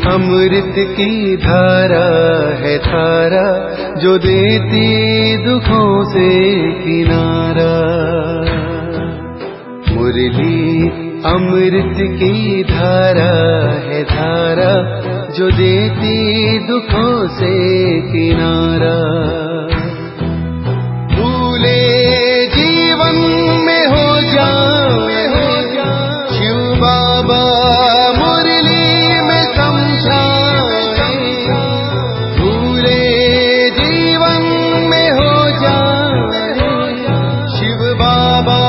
अमृत की धारा है धारा जो देती दुखों से किनारा। मुरली अमृत की धारा है धारा जो देती दुखों से किनारा। भूले जीवन में हो जाए शिव बाबा मुरली में समझाए। भूले जीवन में हो जाए शिव बाबा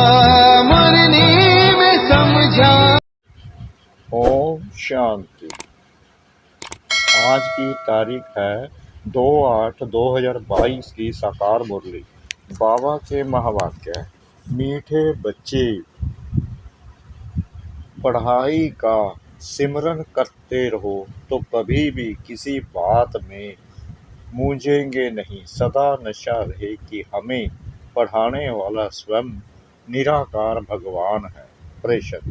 मुरली में समझा। ओम शांति। आज की तारीख है 2/8/2022 की साकार मुरली। बाबा के महावाक्य। मीठे बच्चे पढ़ाई का सिमरन करते रहो तो कभी भी किसी बात में मूंझेंगे नहीं। सदा नशा रहे कि हमें पढ़ाने वाला स्वयं निराकार भगवान है। प्रेषक।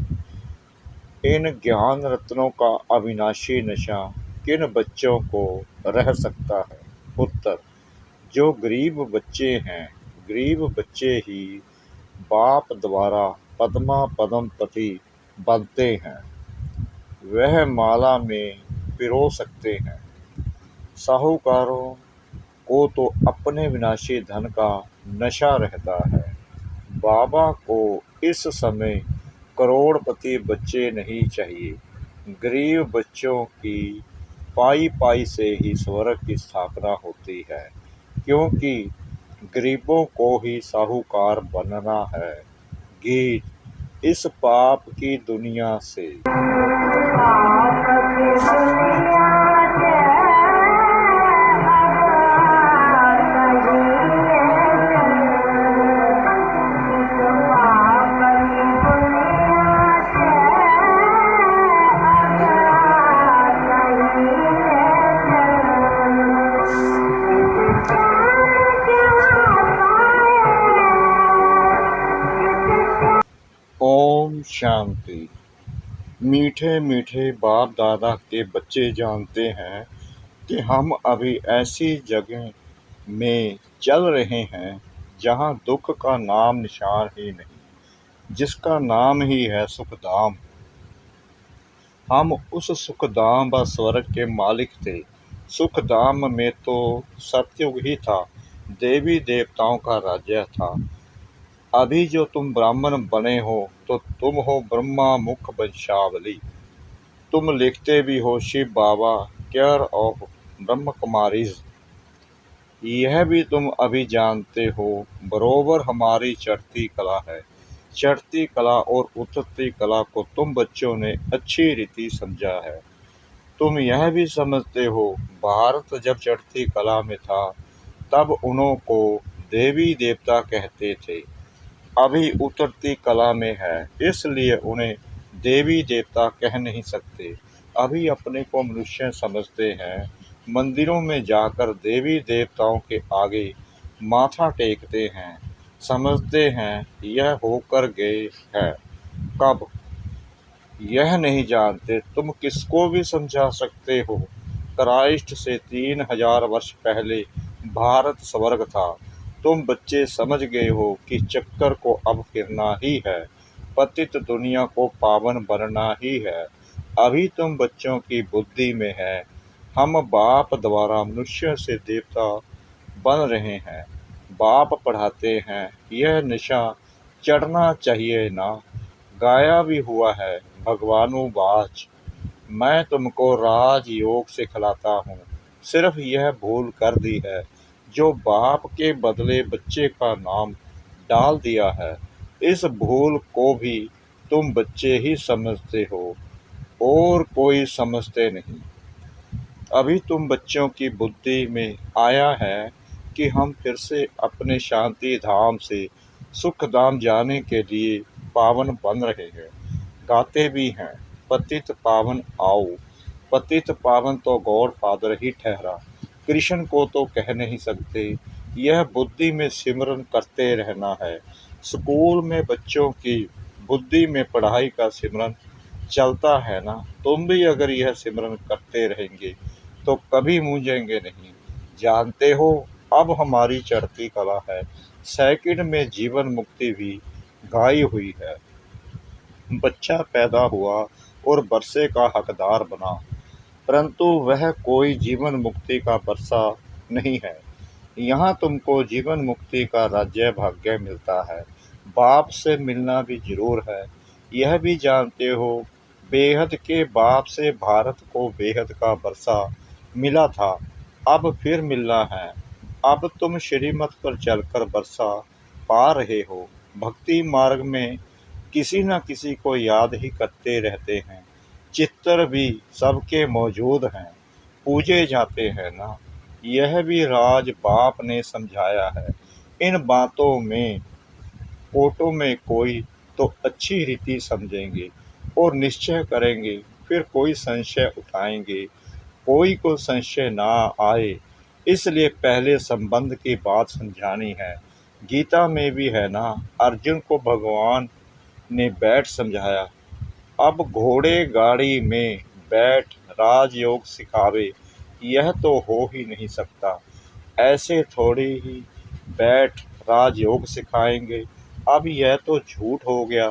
इन ज्ञान रत्नों का अविनाशी नशा किन बच्चों को रह सकता है? उत्तर। जो गरीब बच्चे हैं, गरीब बच्चे ही बाप द्वारा पद्मा पद्मपति बनते हैं। वह माला में पिरो सकते हैं। साहूकारों को तो अपने विनाशी धन का नशा रहता है। बाबा को इस समय करोड़पति बच्चे नहीं चाहिए। गरीब बच्चों की पाई पाई से ही स्वर्ग की स्थापना होती है, क्योंकि गरीबों को ही साहूकार बनना है। गीत। इस पाप की दुनिया से ओम शांति। मीठे मीठे बाप दादा के बच्चे जानते हैं कि हम अभी ऐसी जगह में चल रहे हैं जहां दुख का नाम निशान ही नहीं, जिसका नाम ही है सुखधाम। हम उस सुखधाम व स्वर्ग के मालिक थे। सुखधाम में तो सतयुग ही था, देवी देवताओं का राज्य था। अभी जो तुम ब्राह्मण बने हो तो तुम हो ब्रह्मा मुख वंशावली। तुम लिखते भी हो शिव बाबा केयर ऑफ ब्रह्म कुमारीज। यह भी तुम अभी जानते हो बरोबर हमारी चढ़ती कला है। चढ़ती कला और उतरती कला को तुम बच्चों ने अच्छी रीति समझा है। तुम यह भी समझते हो भारत जब चढ़ती कला में था तब उन्हों को देवी देवता कहते थे। अभी उतरती कला में है, इसलिए उन्हें देवी देवता कह नहीं सकते। अभी अपने को मनुष्य समझते हैं। मंदिरों में जाकर देवी देवताओं के आगे माथा टेकते हैं। समझते हैं यह होकर गए हैं। कब? यह नहीं जानते। तुम किसको भी समझा सकते हो। क्राइस्ट से 3000 वर्ष पहले भारत स्वर्ग था। तुम बच्चे समझ गए हो कि चक्कर को अब फिरना ही है, पतित दुनिया को पावन बनना ही है। अभी तुम बच्चों की बुद्धि में है हम बाप द्वारा मनुष्य से देवता बन रहे हैं। बाप पढ़ाते हैं यह नशा चढ़ना चाहिए ना। गाया भी हुआ है भगवानुवाच, मैं तुमको राजयोग सिखलाता हूँ। सिर्फ यह भूल कर दी है जो बाप के बदले बच्चे का नाम डाल दिया है। इस भूल को भी तुम बच्चे ही समझते हो और कोई समझते नहीं। अभी तुम बच्चों की बुद्धि में आया है कि हम फिर से अपने शांति धाम से सुख धाम जाने के लिए पावन बन रहे हैं। गाते भी हैं पतित पावन आओ। पतित पावन तो गॉड फादर ही ठहरा, कृष्ण को तो कह नहीं सकते। यह बुद्धि में सिमरन करते रहना है। स्कूल में बच्चों की बुद्धि में पढ़ाई का सिमरन चलता है ना। तुम भी अगर यह सिमरन करते रहेंगे तो कभी मूंझेंगे नहीं। जानते हो, अब हमारी चढ़ती कला है, सेकंड में जीवन मुक्ति भी गाई हुई है। बच्चा पैदा हुआ और वर्षे का हकदार बना, परंतु वह कोई जीवन मुक्ति का वर्षा नहीं है। यहाँ तुमको जीवन मुक्ति का राज्य भाग्य मिलता है। बाप से मिलना भी जरूर है, यह भी जानते हो। बेहद के बाप से भारत को बेहद का वर्षा मिला था, अब फिर मिलना है। अब तुम श्रीमत पर चलकर वर्षा पा रहे हो। भक्ति मार्ग में किसी न किसी को याद ही करते रहते हैं। चित्तर भी सबके मौजूद हैं, पूजे जाते हैं ना। यह भी राज बाप ने समझाया है। इन बातों में कोटों में कोई तो अच्छी रीति समझेंगे और निश्चय करेंगे, फिर कोई संशय उठाएंगे। कोई को संशय ना आए, इसलिए पहले संबंध की बात समझानी है। गीता में भी है ना, अर्जुन को भगवान ने बैठ समझाया। अब घोड़े गाड़ी में बैठ राजयोग सिखावे, यह तो हो ही नहीं सकता। ऐसे थोड़ी ही बैठ राजयोग सिखाएंगे। अब यह तो झूठ हो गया।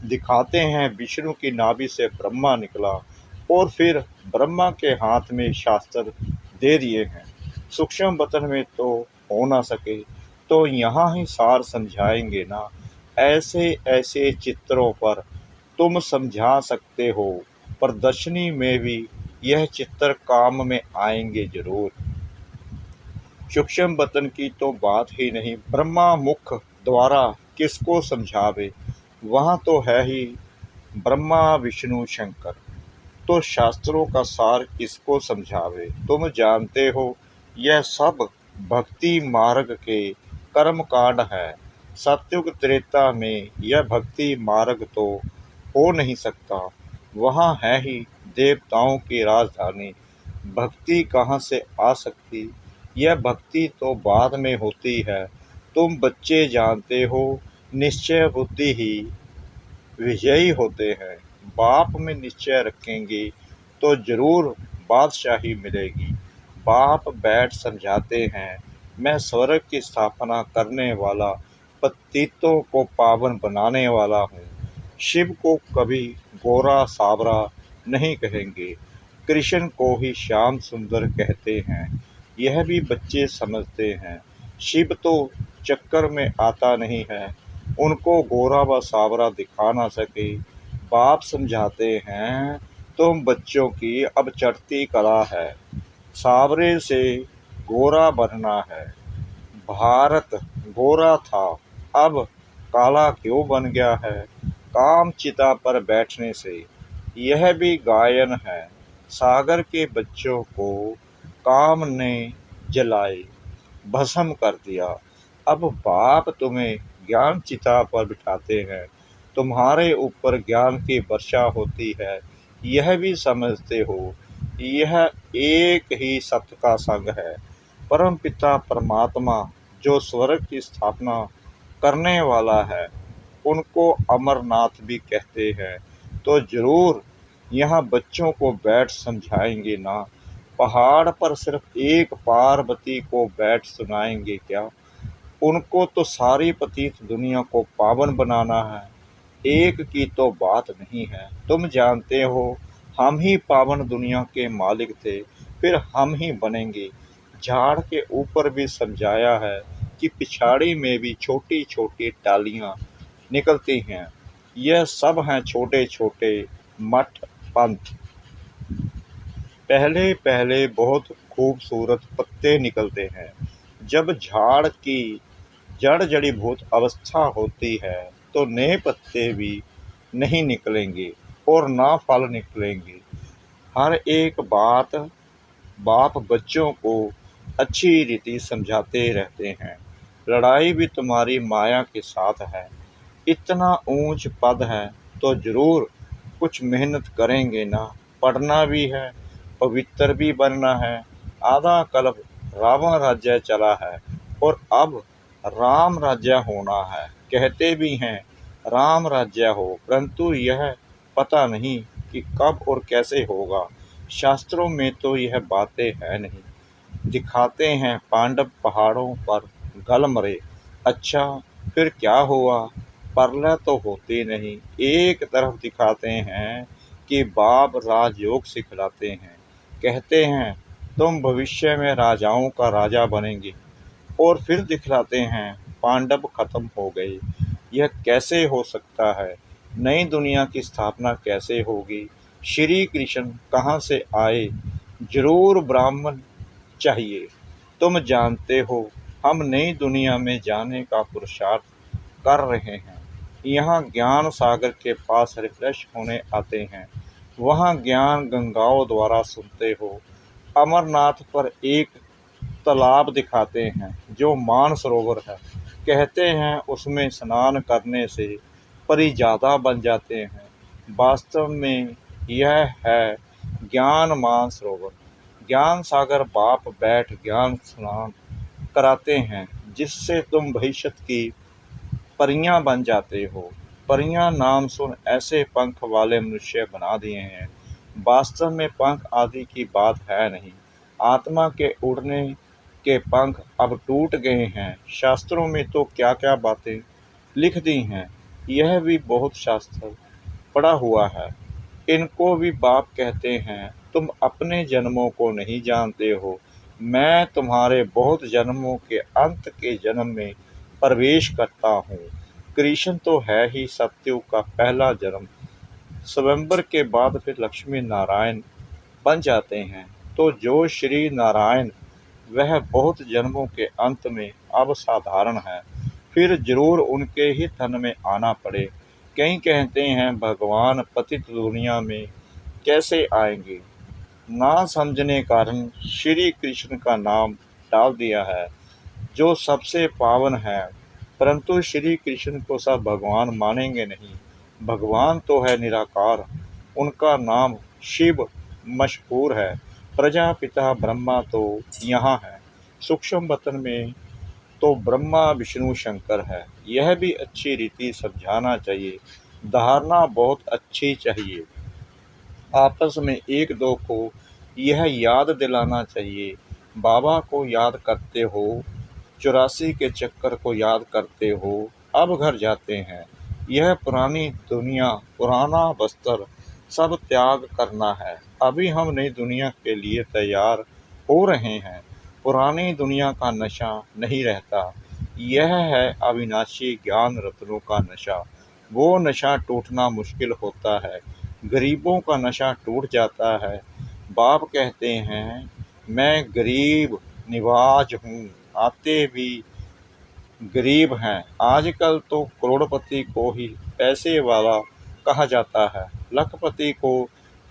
दिखाते हैं विष्णु की नाभि से ब्रह्मा निकला और फिर ब्रह्मा के हाथ में शास्त्र दे दिए हैं। सूक्ष्म वतन में तो हो ना सके, तो यहाँ ही सार समझाएंगे ना। ऐसे ऐसे चित्रों पर तुम समझा सकते हो, प्रदर्शनी में भी यह चित्र काम में आएंगे जरूर। सूक्ष्म वतन की तो बात ही नहीं, ब्रह्मा मुख द्वारा किसको समझावे। वहाँ तो है ही ब्रह्मा विष्णु शंकर, तो शास्त्रों का सार किसको समझावे। तुम जानते हो, यह सब भक्ति मार्ग के कर्म कांड है। सत्युग त्रेता में यह भक्ति मार्ग तो हो नहीं सकता। वहाँ है ही देवताओं की राजधानी, भक्ति कहाँ से आ सकती। यह भक्ति तो बाद में होती है। तुम बच्चे जानते हो, निश्चय बुद्धि ही विजयी होते हैं। बाप में निश्चय रखेंगे तो जरूर बादशाही मिलेगी। बाप बैठ समझाते हैं, मैं स्वर्ग की स्थापना करने वाला, पतितों को पावन बनाने वाला हूँ। शिव को कभी गोरा सावरा नहीं कहेंगे, कृष्ण को ही श्याम सुंदर कहते हैं। यह भी बच्चे समझते हैं। शिव तो चक्कर में आता नहीं है, उनको गोरा व सावरा दिखा ना सके। बाप समझाते हैं, तुम बच्चों की अब चढ़ती कला है, सावरे से गोरा बनना है। भारत गोरा था, अब काला क्यों बन गया है, काम चिता पर बैठने से। यह भी गायन है। सागर के बच्चों को काम ने जलाए, भस्म कर दिया। अब बाप तुम्हें ज्ञान चिता पर बिठाते हैं, तुम्हारे ऊपर ज्ञान की वर्षा होती है। यह भी समझते हो, यह एक ही सत्य का संग है। परम पिता परमात्मा जो स्वर्ग की स्थापना करने वाला है, उनको अमरनाथ भी कहते हैं। तो जरूर यहाँ बच्चों को बैठ समझाएंगे ना। पहाड़ पर सिर्फ एक पार्वती को बैठ सुनाएंगे क्या, उनको तो सारी पतित दुनिया को पावन बनाना है। एक की तो बात नहीं है। तुम जानते हो, हम ही पावन दुनिया के मालिक थे, फिर हम ही बनेंगे। झाड़ के ऊपर भी समझाया है कि पिछाड़ी में भी छोटी छोटी डालियां निकलती हैं। यह सब हैं छोटे छोटे मठ पंथ। पहले पहले बहुत खूबसूरत पत्ते निकलते हैं। जब झाड़ की जड़ जड़ीभूत अवस्था होती है तो नए पत्ते भी नहीं निकलेंगे और ना फल निकलेंगे। हर एक बात बाप बच्चों को अच्छी रीति समझाते रहते हैं। लड़ाई भी तुम्हारी माया के साथ है। इतना ऊंच पद है तो जरूर कुछ मेहनत करेंगे ना। पढ़ना भी है, पवित्र भी बनना है। आधा कल्प रावण राज्य चला है और अब राम राज्य होना है। कहते भी हैं राम राज्य हो, परंतु यह पता नहीं कि कब और कैसे होगा। शास्त्रों में तो यह बातें है नहीं। दिखाते हैं पांडव पहाड़ों पर गल मरे, अच्छा फिर क्या हुआ? प्रलय तो होती नहीं। एक तरफ दिखाते हैं कि बाप राजयोग सिखलाते हैं, कहते हैं तुम भविष्य में राजाओं का राजा बनेंगे, और फिर दिखलाते हैं पांडव खत्म हो गए। यह कैसे हो सकता है? नई दुनिया की स्थापना कैसे होगी? श्री कृष्ण कहाँ से आए? जरूर ब्राह्मण चाहिए। तुम जानते हो हम नई दुनिया में जाने का पुरुषार्थ कर रहे हैं। यहाँ ज्ञान सागर के पास रिफ्रेश होने आते हैं। वहाँ ज्ञान गंगाओं द्वारा सुनते हो। अमरनाथ पर एक तालाब दिखाते हैं जो मानसरोवर है। कहते हैं उसमें स्नान करने से परी ज़्यादा बन जाते हैं। वास्तव में यह है ज्ञान मानसरोवर। ज्ञान सागर बाप बैठ ज्ञान स्नान कराते हैं, जिससे तुम भविष्य की परियां बन जाते हो। परियां नाम सुन ऐसे पंख वाले मनुष्य बना दिए हैं। वास्तव में पंख आदि की बात है नहीं। आत्मा के उड़ने के पंख अब टूट गए हैं। शास्त्रों में तो क्या क्या बातें लिख दी हैं। यह भी बहुत शास्त्र पड़ा हुआ है। इनको भी बाप कहते हैं तुम अपने जन्मों को नहीं जानते हो। मैं तुम्हारे बहुत जन्मों के अंत के जन्म में प्रवेश करता हूँ। कृष्ण तो है ही सत्ययुग का पहला जन्म। स्वयंवर के बाद फिर लक्ष्मी नारायण बन जाते हैं। तो जो श्री नारायण वह बहुत जन्मों के अंत में अब साधारण है, फिर जरूर उनके ही तन में आना पड़े। कई कहते हैं भगवान पतित दुनिया में कैसे आएंगे? ना समझने कारण श्री कृष्ण का नाम डाल दिया है, जो सबसे पावन है। परंतु श्री कृष्ण को सब भगवान मानेंगे नहीं। भगवान तो है निराकार, उनका नाम शिव मशहूर है। प्रजापिता ब्रह्मा तो यहाँ है। सूक्ष्म वतन में तो ब्रह्मा विष्णु शंकर है। यह भी अच्छी रीति समझाना चाहिए। धारणा बहुत अच्छी चाहिए। आपस में एक दो को यह याद दिलाना चाहिए। बाबा को याद करते हो, 84 के चक्कर को याद करते हो, अब घर जाते हैं। यह पुरानी दुनिया, पुराना बस्तर सब त्याग करना है। अभी हम नई दुनिया के लिए तैयार हो रहे हैं। पुरानी दुनिया का नशा नहीं रहता। यह है अविनाशी ज्ञान रत्नों का नशा। वो नशा टूटना मुश्किल होता है। गरीबों का नशा टूट जाता है। बाप कहते हैं मैं गरीब निवाज हूँ, आते भी गरीब हैं। आजकल तो करोड़पति को ही पैसे वाला कहा जाता है, लखपति को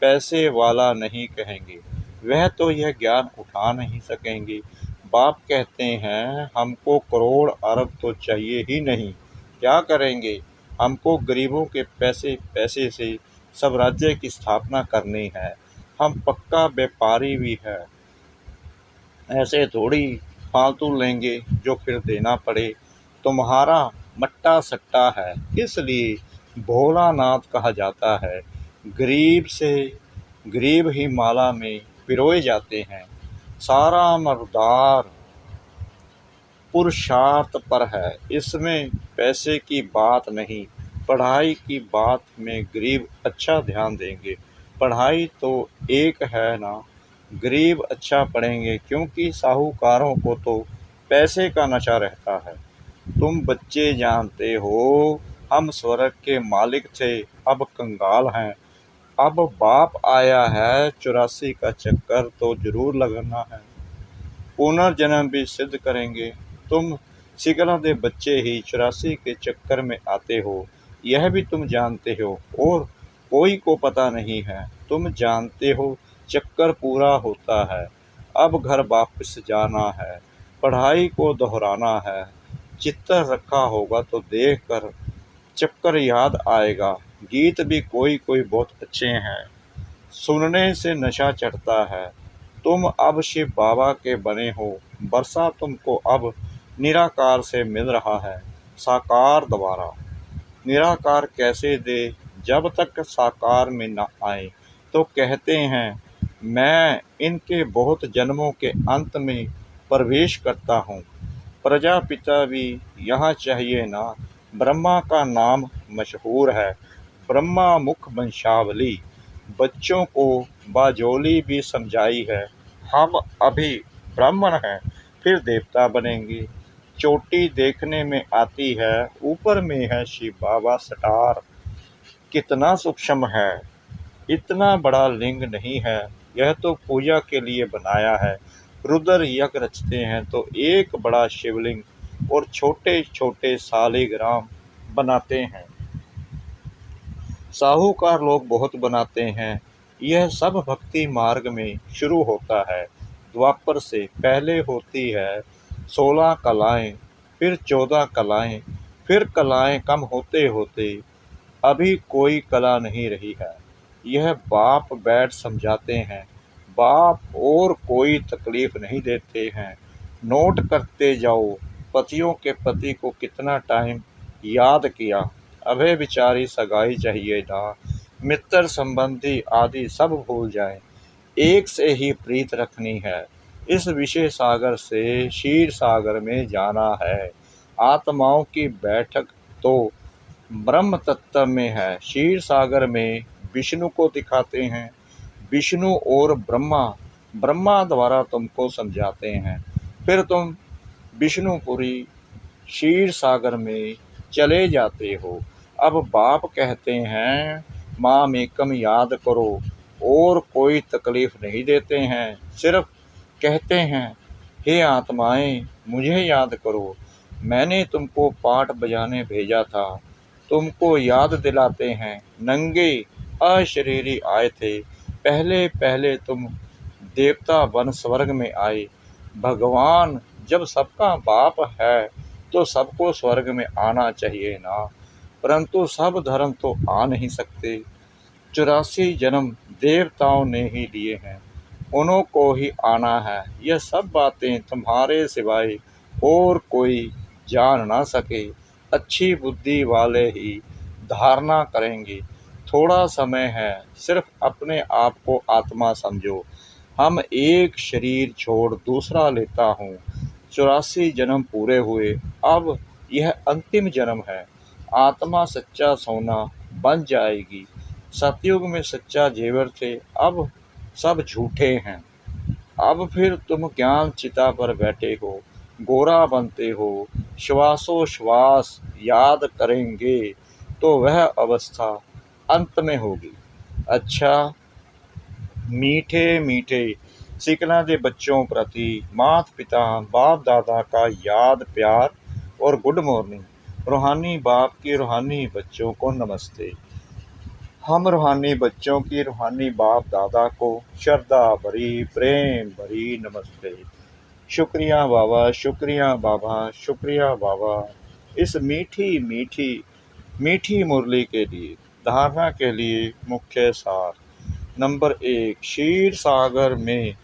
पैसे वाला नहीं कहेंगे। वह तो यह ज्ञान उठा नहीं सकेंगे। बाप कहते हैं हमको करोड़ अरब तो चाहिए ही नहीं, क्या करेंगे? हमको गरीबों के पैसे पैसे से सब राज्य की स्थापना करनी है। हम पक्का व्यापारी भी है, ऐसे थोड़ी फालतू लेंगे जो फिर देना पड़े। तुम्हारा मट्टा सट्टा है, इसलिए भोलानाथ कहा जाता है। गरीब से गरीब ही माला में पिरोए जाते हैं। सारा मर्दार पुरुषार्थ पर है, इसमें पैसे की बात नहीं। पढ़ाई की बात में गरीब अच्छा ध्यान देंगे। पढ़ाई तो एक है ना, गरीब अच्छा पढ़ेंगे, क्योंकि साहूकारों को तो पैसे का नशा रहता है। तुम बच्चे जानते हो हम स्वर्ग के मालिक थे, अब कंगाल हैं। अब बाप आया है, 84 का चक्कर तो जरूर लगाना है। पुनर्जन्म भी सिद्ध करेंगे। तुम सिकला दे बच्चे ही 84 के चक्कर में आते हो, यह भी तुम जानते हो, और कोई को पता नहीं है। तुम जानते हो चक्कर पूरा होता है। अब घर वापस जाना है, पढ़ाई को दोहराना है। चित्तर रखा होगा तो देख कर चक्कर याद आएगा। गीत भी कोई कोई बहुत अच्छे हैं, सुनने से नशा चढ़ता है। तुम अब शिव बाबा के बने हो। वर्षा तुमको अब निराकार से मिल रहा है, साकार द्वारा। निराकार कैसे दे? जब तक साकार में न आए तो कहते हैं मैं इनके बहुत जन्मों के अंत में प्रवेश करता हूँ। प्रजापिता भी यहाँ चाहिए ना, ब्रह्मा का नाम मशहूर है, ब्रह्मा मुख वंशावली। बच्चों को बाजोली भी समझाई है, हम अभी ब्राह्मण हैं फिर देवता बनेंगे। चोटी देखने में आती है, ऊपर में है शिव बाबा सटार। कितना सूक्ष्म है, इतना बड़ा लिंग नहीं है, यह तो पूजा के लिए बनाया है। रुद्र यज्ञ रचते हैं तो एक बड़ा शिवलिंग और छोटे छोटे शालिग्राम बनाते हैं। साहूकार लोग बहुत बनाते हैं। यह सब भक्ति मार्ग में शुरू होता है। द्वापर से पहले होती है 16 कलाएं, फिर 14 कलाएं, फिर कलाएं कम होते होते अभी कोई कला नहीं रही है। यह बाप बैठ समझाते हैं। बाप और कोई तकलीफ नहीं देते हैं। नोट करते जाओ, पतियों के पति को कितना टाइम याद किया। अभय बिचारी सगाई चाहिए ना, मित्र संबंधी आदि सब भूल जाए, एक से ही प्रीत रखनी है। इस विषय सागर से क्षीर सागर में जाना है। आत्माओं की बैठक तो ब्रह्म तत्व में है। क्षीर सागर में विष्णु को दिखाते हैं। विष्णु और ब्रह्मा द्वारा तुमको समझाते हैं। फिर तुम विष्णुपुरी क्षीर सागर में चले जाते हो। अब बाप कहते हैं मामेकम याद करो, और कोई तकलीफ नहीं देते हैं, सिर्फ कहते हैं हे आत्माएं मुझे याद करो, मैंने तुमको पाठ बजाने भेजा था। तुमको याद दिलाते हैं नंगे अशरीरी आए थे, पहले पहले तुम देवता बन स्वर्ग में आए। भगवान जब सबका बाप है तो सबको स्वर्ग में आना चाहिए ना, परंतु सब धर्म तो आ नहीं सकते। 84 जन्म देवताओं ने ही लिए हैं, उन्हों को ही आना है। यह सब बातें तुम्हारे सिवाय और कोई जान ना सके। अच्छी बुद्धि वाले ही धारणा करेंगे। थोड़ा समय है, सिर्फ अपने आप को आत्मा समझो। हम एक शरीर छोड़ दूसरा लेता हूँ। 84 जन्म पूरे हुए, अब यह अंतिम जन्म है। आत्मा सच्चा सोना बन जाएगी। सतयुग में सच्चा जेवर थे, अब सब झूठे हैं। अब फिर तुम ज्ञान चिता पर बैठे हो, गोरा बनते हो। श्वासोश्वास याद करेंगे तो वह अवस्था अंत में होगी। अच्छा, मीठे मीठे सीखना दे बच्चों प्रति माता पिता बाप दादा का याद प्यार और गुड मॉर्निंग। रूहानी बाप की रूहानी बच्चों को नमस्ते। हम रूहानी बच्चों की रूहानी बाप दादा को श्रद्धा भरी प्रेम भरी नमस्ते। शुक्रिया बाबा, शुक्रिया बाबा, शुक्रिया बाबा, इस मीठी मीठी मीठी मुरली के लिए। धारणा के लिए मुख्य सार। नंबर 1, क्षीर सागर में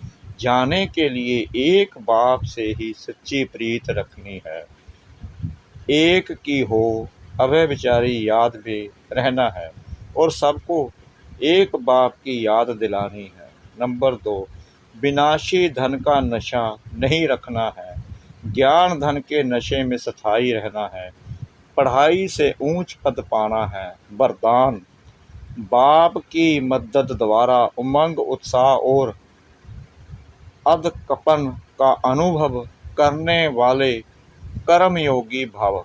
जाने के लिए एक बाप से ही सच्ची प्रीत रखनी है। एक की हो अभय विचारी याद में रहना है और सबको एक बाप की याद दिलानी है। नंबर 2, विनाशी धन का नशा नहीं रखना है। ज्ञान धन के नशे में स्थायी रहना है। पढ़ाई से ऊंच पद पाना है। वरदान, बाप की मदद द्वारा उमंग उत्साह और अधकपन का अनुभव करने वाले कर्मयोगी भव।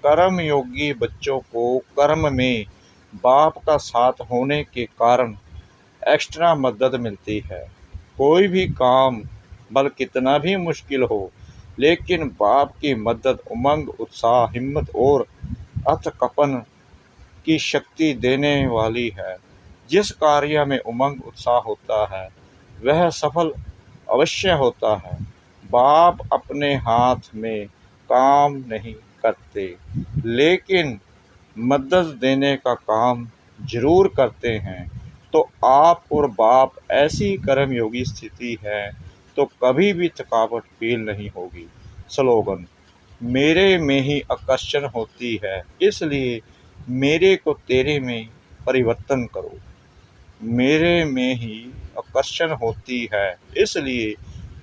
कर्मयोगी बच्चों को कर्म में बाप का साथ होने के कारण एक्स्ट्रा मदद मिलती है। कोई भी काम भले कितना भी मुश्किल हो, लेकिन बाप की मदद उमंग उत्साह हिम्मत और अथकपन की शक्ति देने वाली है। जिस कार्य में उमंग उत्साह होता है वह सफल अवश्य होता है। बाप अपने हाथ में काम नहीं करते, लेकिन मदद देने का काम जरूर करते हैं। तो आप और बाप ऐसी कर्मयोगी स्थिति है तो कभी भी थकावट फील नहीं होगी। स्लोगन, मेरे में ही आकर्षण होती है, इसलिए मेरे को तेरे में परिवर्तन करो। मेरे में ही आकर्षण होती है, इसलिए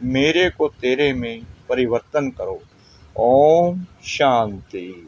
मेरे को तेरे में परिवर्तन करो। ओम शांति।